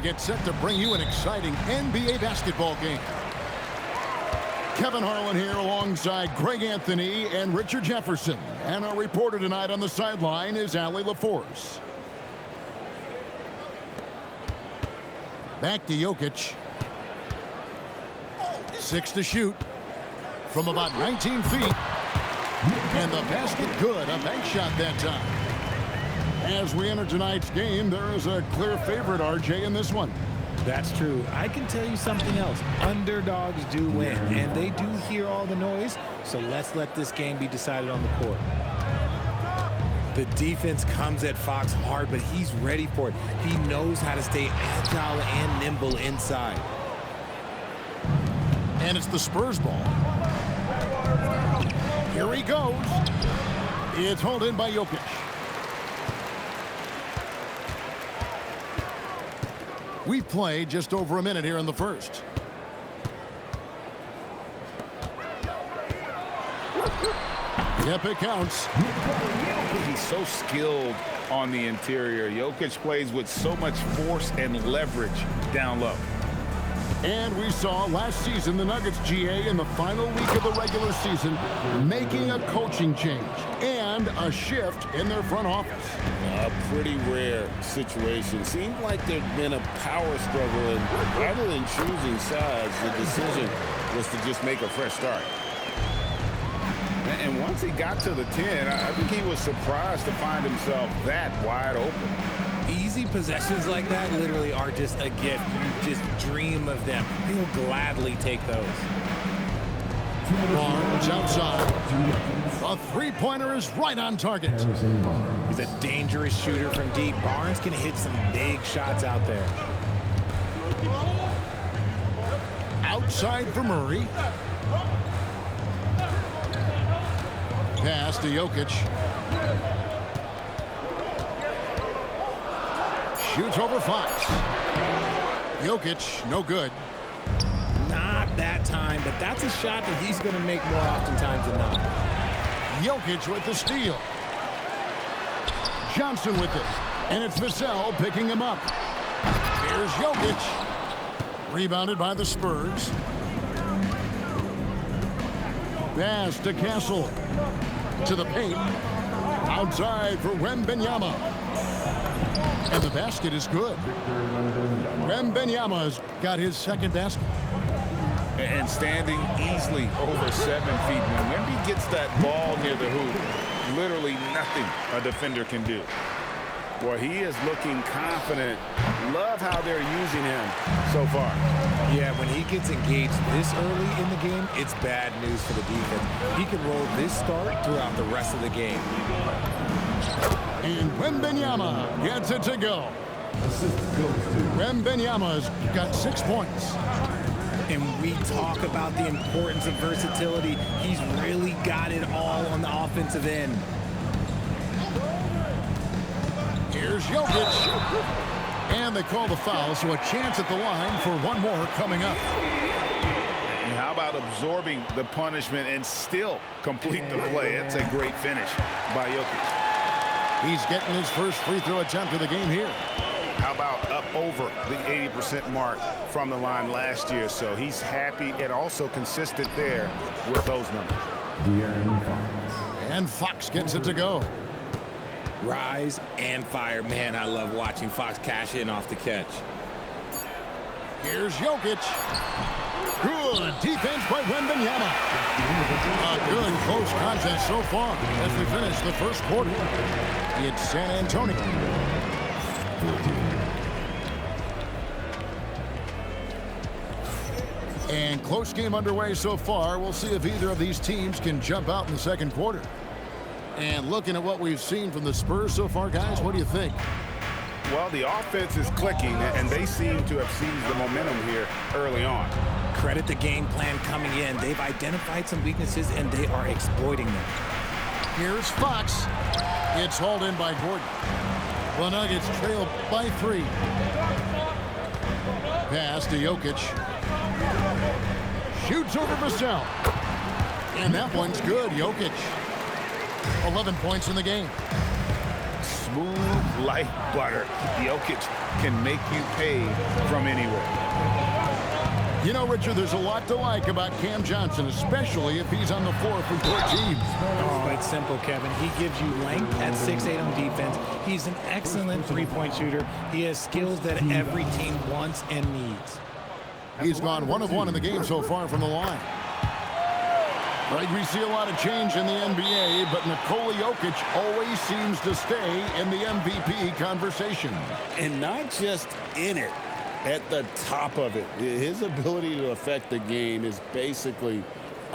we get set to bring you an exciting NBA basketball game. Kevin Harlan here alongside Greg Anthony and Richard Jefferson. And our reporter tonight on the sideline is Allie LaForce. Back to Jokic. 6 to shoot from about 19 feet. And the basket good. A bank shot that time. As we enter tonight's game, there is a clear favorite, RJ, in this one. That's true. I can tell you something else. Underdogs do win, and they do hear all the noise, so let's let this game be decided on the court. The defense comes at Fox hard, but he's ready for it. He knows how to stay agile and nimble inside. And it's the Spurs ball. Here he goes. It's hauled in by Jokic. We've played just over a minute here in the first. Yep, it counts. He's so skilled on the interior. Jokic plays with so much force and leverage down low. And we saw last season the Nuggets, GA, in the final week of the regular season, making a coaching change and a shift in their front office. A pretty rare situation. Seemed like there'd been a power struggle, and rather than choosing sides, the decision was to just make a fresh start. And once he got to the 10, I think he was surprised to find himself that wide open. Easy possessions like that literally are just a gift. You just dream of them. He'll gladly take those. Barnes outside. A three-pointer is right on target. He's a dangerous shooter from deep. Barnes can hit some big shots out there. Outside for Murray. Pass to Jokic. Shoots over Fox. Jokic, no good. Not that time, but that's a shot that he's going to make more oftentimes than not. Jokic with the steal. Johnson with it. And it's Vassell picking him up. Here's Jokic. Rebounded by the Spurs. Pass to Castle. To the paint. Outside for Wembanyama. And the basket is good. Wembanyama's got his second basket. And standing easily over 7 feet. When Wemby gets that ball near the hoop, literally nothing a defender can do. Well, he is looking confident. Love how they're using him so far. Yeah, when he gets engaged this early in the game, it's bad news for the defense. He can roll this start throughout the rest of the game. And Wembanyama gets it to go. Wembanyama's got 6 points. And we talk about the importance of versatility. He's really got it all on the offensive end. Here's Jokic. And they call the foul, so a chance at the line for one more coming up. And how about absorbing the punishment and still complete the play? That's a great finish by Jokic. He's getting his first free throw attempt of the game here. How about up over the 80% mark from the line last year? So he's happy and also consistent there with those numbers. And Fox gets it to go. Rise and fire. Man, I love watching Fox cash in off the catch. Here's Jokic. Good defense by Wembanyama. A good close contest so far as we finish the first quarter. It's San Antonio. And close game underway so far. We'll see if either of these teams can jump out in the second quarter. And looking at what we've seen from the Spurs so far, guys, what do you think? Well, the offense is clicking, and they seem to have seized the momentum here early on. Credit the game plan coming in. They've identified some weaknesses, and they are exploiting them. Here's Fox. It's hauled in by Gordon. The Nuggets trail by 3. Pass to Jokic. Shoots over Vassell. And that one's good. Jokic. 11 points in the game. Smooth like butter. Jokic can make you pay from anywhere. You know, Richard, there's a lot to like about Cam Johnson, especially if he's on the floor for your team. Oh, it's simple, Kevin. He gives you length at 6'8" on defense. He's an excellent three-point shooter. He has skills that every team wants and needs. He's gone 1 of 1 in the game so far from the line. Like we see a lot of change in the NBA, but Nikola Jokic always seems to stay in the MVP conversation. And not just in it, at the top of it. His ability to affect the game is basically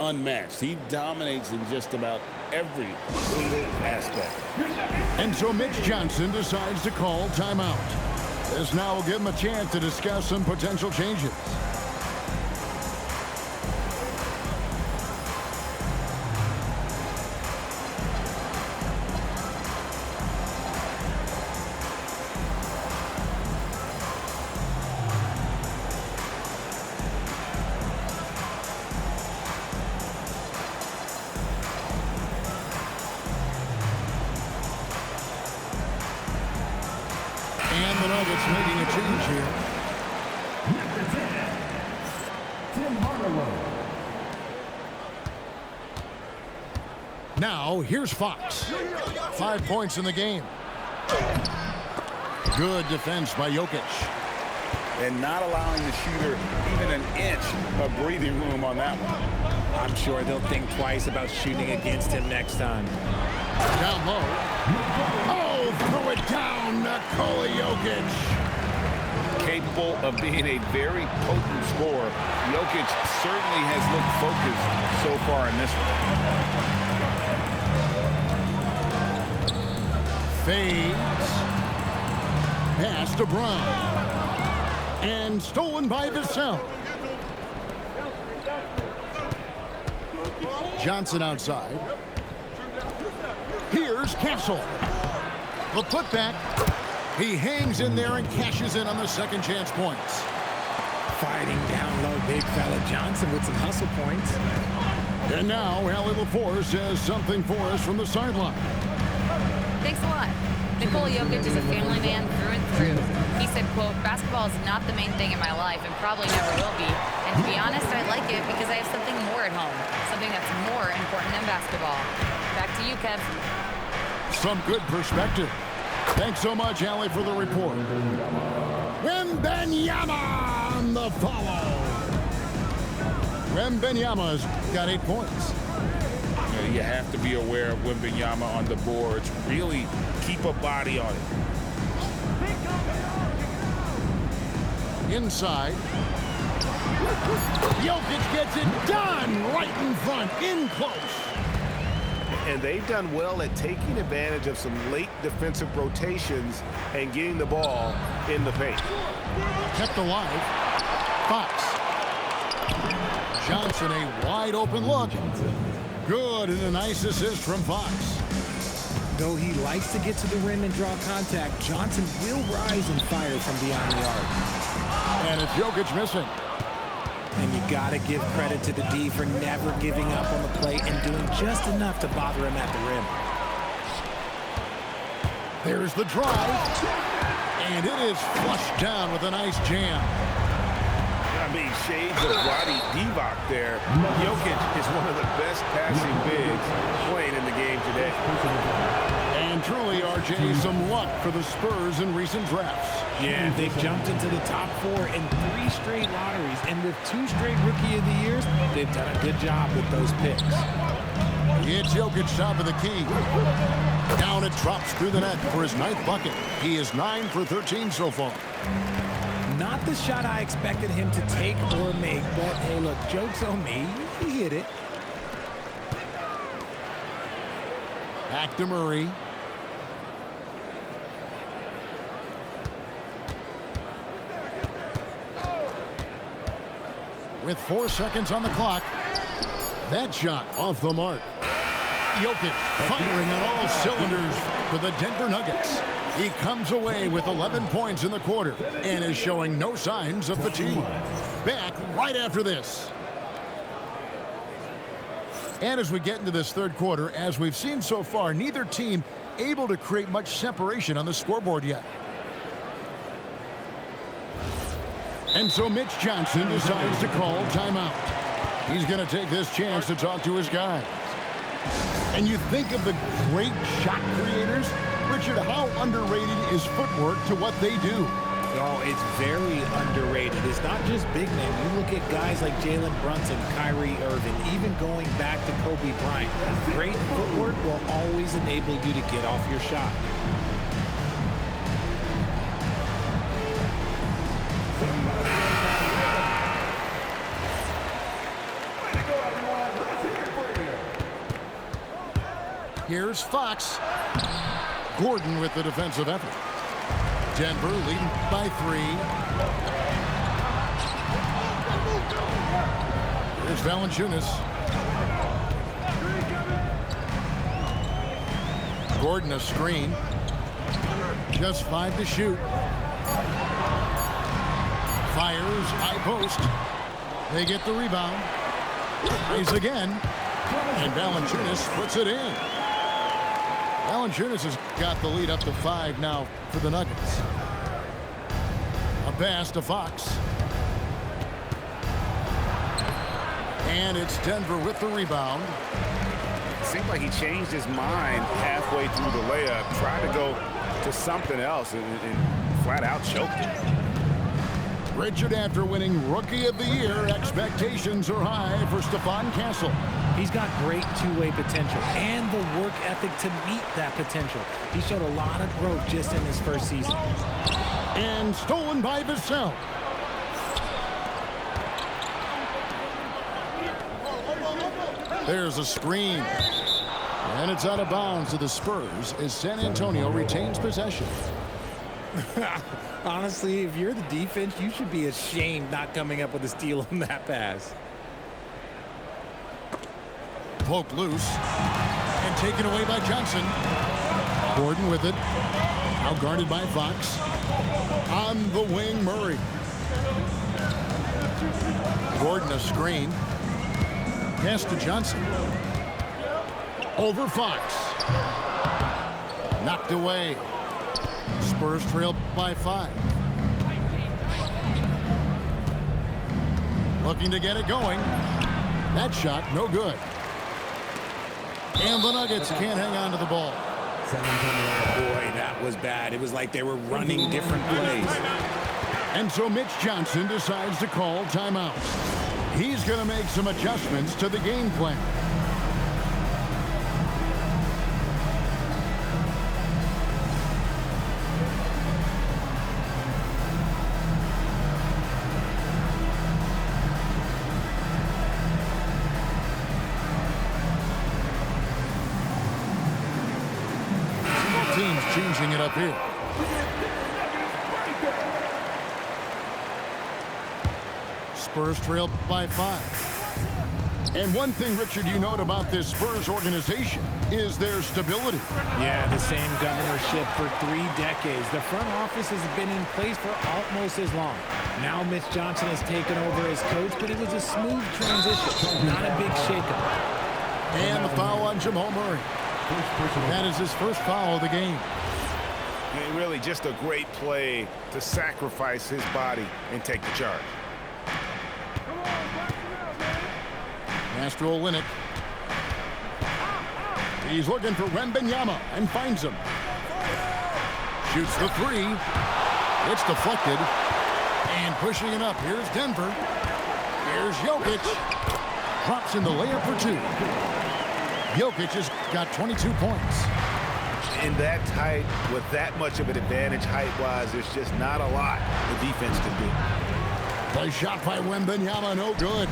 unmatched. He dominates in just about every single aspect. And so Mitch Johnson decides to call timeout. This now will give him a chance to discuss some potential changes. And the Nuggets making a change here. Now, here's Fox. 5 points in the game. Good defense by Jokic. And not allowing the shooter even an inch of breathing room on that one. I'm sure they'll think twice about shooting against him next time. Down low. Oh, throw it down, Nikola Jokic. Capable of being a very potent scorer, Jokic certainly has looked focused so far in this one. Fades. Pass to Brown. And stolen by Vassell. Johnson outside. Here's Castle. The putback. He hangs in there and cashes in on the second chance points. Fighting down low, big fella Johnson with some hustle points. And now Allie LaForce says something for us from the sideline. Thanks a lot. Nikola Jokic is a family man through and through. He said, quote, "Basketball is not the main thing in my life and probably never will be. And to be honest, I like it because I have something more at home, something that's more important than basketball." Back to you, Kev. Some good perspective. Thanks so much, Allie, for the report. Wembanyama on the follow. Wembanyama's got 8 points. You have to be aware of Wembanyama on the boards. Really keep a body on it. Inside. Jokic gets it done right in front, in close. And they've done well at taking advantage of some late defensive rotations and getting the ball in the paint. Kept alive. Fox. Johnson, a wide open look. Good, and a nice assist from Fox. Though he likes to get to the rim and draw contact, Johnson will rise and fire from beyond the arc. And it's Jokic missing. And you got to give credit to the D for never giving up on the play and doing just enough to bother him at the rim. There's the drive. And it is flushed down with a nice jam. I mean, shades of Roddy Divac there. Jokic is one of the best passing bigs playing in the game today. And truly, RJ, some luck for the Spurs in recent drafts. Yeah, they've jumped into the top 4 in 3 straight lotteries, and with 2 straight Rookie of the Years, they've done a good job with those picks. It's Jokic top of the key. Down it drops through the net for his 9th bucket. He is 9 for 13 so far. Not the shot I expected him to take or make, but hey, look, joke's on me. He hit it. Back to Murray. With 4 seconds on the clock, that shot off the mark. Jokic firing on all cylinders for the Denver Nuggets. He comes away with 11 points in the quarter and is showing no signs of fatigue. Back right after this. And as we get into this third quarter, as we've seen so far, neither team able to create much separation on the scoreboard yet. And so Mitch Johnson decides to call timeout. He's going to take this chance to talk to his guys. And you think of the great shot creators, Richard, how underrated is footwork to what they do? Oh, it's very underrated. It's not just big men. You look at guys like Jalen Brunson, Kyrie Irving, even going back to Kobe Bryant. Great footwork will always enable you to get off your shot. Here's Fox. Gordon with the defensive effort. Denver leading by 3. Here's Valanciunas. Gordon a screen. Just 5 to shoot. Fires high post. They get the rebound. Plays again. And Valanciunas puts it in. Valanciunas has got the lead up to 5 now for the Nuggets. A pass to Fox. And it's Denver with the rebound. It seemed like he changed his mind halfway through the layup, tried to go to something else, and flat out choked it. Richard, after winning Rookie of the Year, expectations are high for Stephon Castle. He's got great two-way potential and the work ethic to meet that potential. He showed a lot of growth just in his first season. And stolen by Vassell. There's a screen. And it's out of bounds to the Spurs as San Antonio retains possession. Honestly, if you're the defense, you should be ashamed not coming up with a steal on that pass. Poke loose. And taken away by Johnson. Gordon with it. Now guarded by Fox. On the wing, Murray. Gordon a screen. Pass to Johnson. Over Fox. Knocked away. Spurs trail by 5. Looking to get it going. That shot, no good. And the Nuggets can't hang on to the ball. Boy, that was bad. It was like they were running different plays. And so Mitch Johnson decides to call timeout. He's going to make some adjustments to the game plan. Teams changing it up here. Spurs trail by 5. And one thing, Richard, you note about this Spurs organization is their stability. Yeah, the same governorship for 3 decades. The front office has been in place for almost as long. Now Mitch Johnson has taken over as coach, but it was a smooth transition, not a big shakeup. And the foul on Jamal Murray. That is his first foul of the game. And really just a great play to sacrifice his body and take the charge. Mastro Olynyk. He's looking for Wembanyama and finds him. Shoots the 3. It's deflected. And pushing it up. Here's Denver. Here's Jokic. Drops in the layup for 2. Jokic has got 22 points. In that tight, with that much of an advantage height-wise, there's just not a lot the defense can do. The shot by Wembanyama, no good.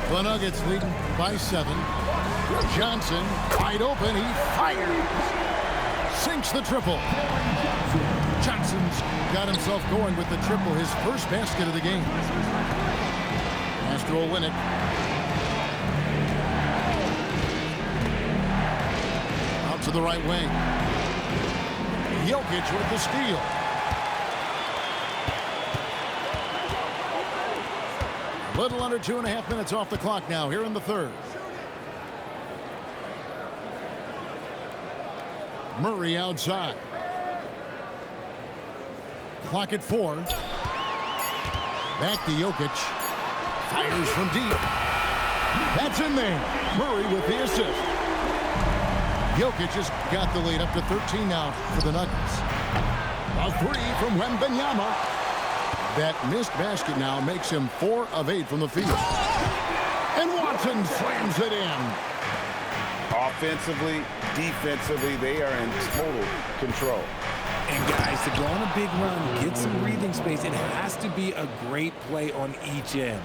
The Nuggets leading by 7. Johnson, wide open, he fires. Sinks the triple. Johnson's got himself going with the triple, his first basket of the game. Mastro Olynyk. Out to the right wing. Jokic with the steal. A little under 2.5 minutes off the clock now here in the third. Murray outside. Clock at 4. Back to Jokic. Fires from deep. That's in there. Murray with the assist. Jokic has got the lead up to 13 now for the Nuggets. A three from Wembanyama. That missed basket now makes him 4 of 8 from the field. And Watson slams it in. Offensively, defensively, they are in total control. And guys, to go on a big run, get some breathing space, it has to be a great play on each end.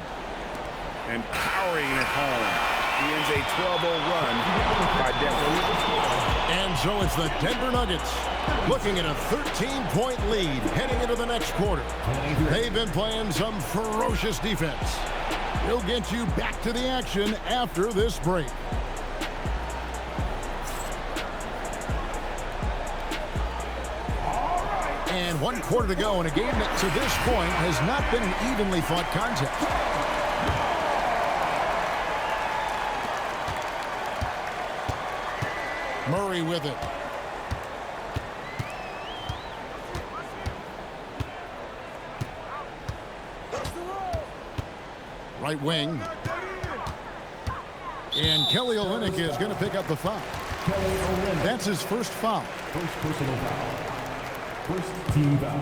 And powering it home. He ends a 12-0 run by Denver. And so it's the Denver Nuggets looking at a 13-point lead heading into the next quarter. They've been playing some ferocious defense. We'll get you back to the action after this break. And 1 quarter to go in a game that to this point has not been an evenly fought contest. Murray with it. Right wing. And Kelly Olynyk is going to pick up the foul. That's his first foul. First personal foul. First team foul.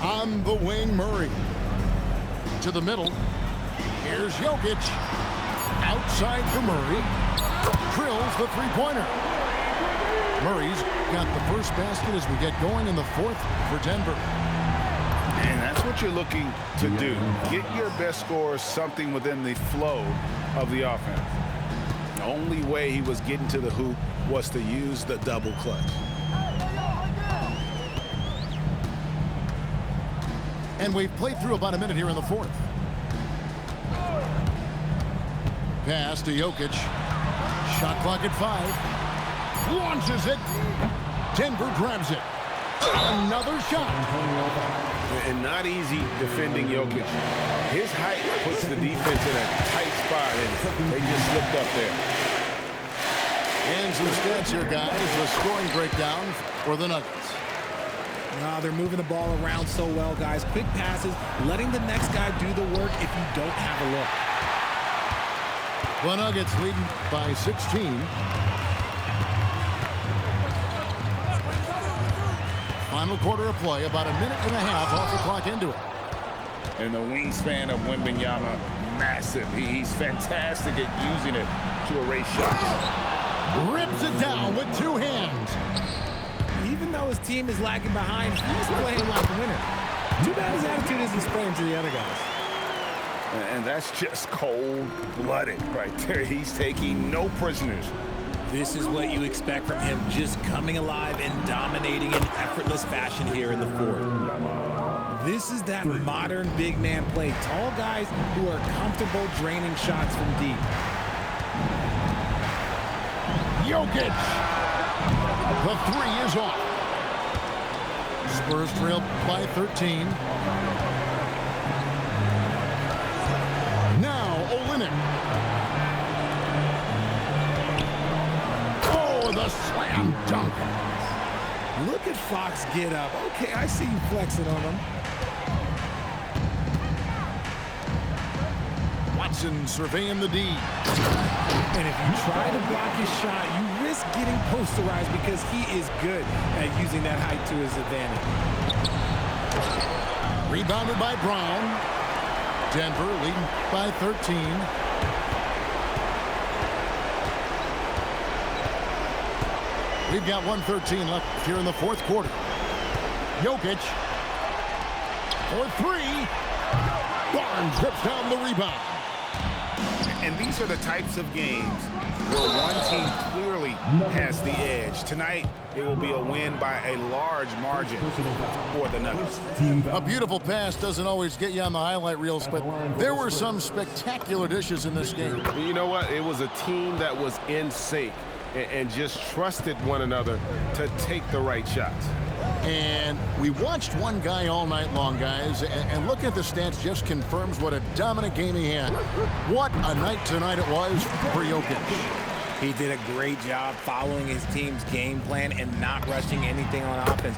On the wing, Murray. To the middle. Here's Jokic. Outside for Murray. Drills the three-pointer. Murray's got the first basket as we get going in the fourth for Denver. And that's what you're looking to do. Get your best scorers something within the flow of the offense. The only way he was getting to the hoop was to use the double clutch. And we've played through about a minute here in the fourth. Pass to Jokic. Shot clock at 5. Launches it. Denver grabs it. Another shot. And not easy defending Jokic. His height puts the defense in a tight spot, and they just slipped up there. And some stats here, guys. The scoring breakdown for the Nuggets. They're moving the ball around so well, guys. Quick passes, letting the next guy do the work if you don't have a look. The Nuggets leading by 16. Final quarter of play, about a minute and a half off the clock into it. And the wingspan of Wembanyama, massive. He's fantastic at using it to erase shots. Rips it down with 2 hands. Even though his team is lagging behind, he's playing like a winner. Too bad his attitude isn't spraying to the other guys. And that's just cold-blooded right there. He's taking no prisoners. This is what you expect from him, just coming alive and dominating in effortless fashion here in the fourth. This is that modern big man play. Tall guys who are comfortable draining shots from deep. Jokic. The 3 is off. Spurs trail by 13. Now Olynyk. Oh, the slam dunk. Look at Fox get up. Okay, I see you flexing on him. Watson surveying the D. And if you try to block his shot, you risk getting posterized because he is good at using that height to his advantage. Rebounded by Brown. Denver leading by 13. We've got 1:13 left here in the fourth quarter. Jokic for 3. Barnes rips down the rebound. And these are the types of games where one team clearly has the edge. Tonight, it will be a win by a large margin for the Nuggets. A beautiful pass doesn't always get you on the highlight reels, but there were some spectacular dishes in this game. You know what? It was a team that was in sync and just trusted one another to take the right shots. And we watched one guy all night long, guys, and looking at the stats just confirms what a dominant game he had. What a night tonight it was for Jokic. He did a great job following his team's game plan and not rushing anything on offense,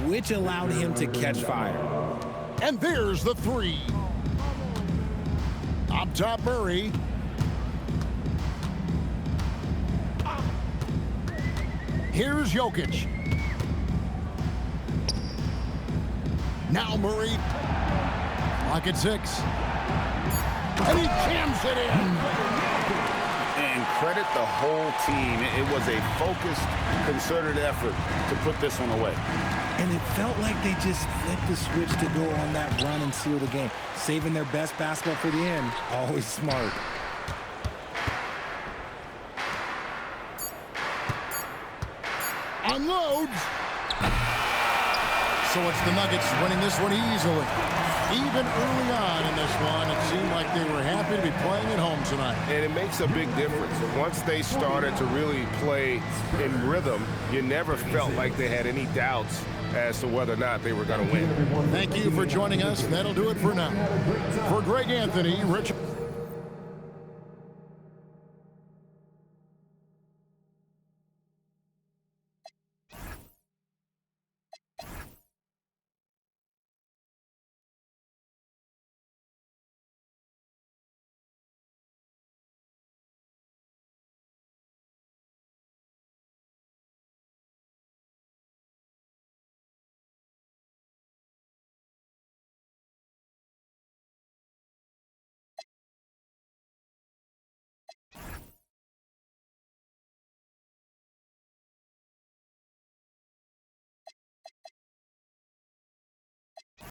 which allowed him to catch fire. And there's the three. Up top, Murray. Here's Jokic. Now Murray. Lock at 6. And he jams it in. And credit the whole team. It was a focused, concerted effort to put this one away. And it felt like they just flipped the switch to go on that run and seal the game. Saving their best basketball for the end. Always smart. Unloads. So it's the Nuggets winning this one easily. Even early on in this one, it seemed like they were happy to be playing at home tonight. And it makes a big difference. Once they started to really play in rhythm, you never felt like they had any doubts as to whether or not they were going to win. Thank you for joining us. That'll do it for now. For Greg Anthony, Rich.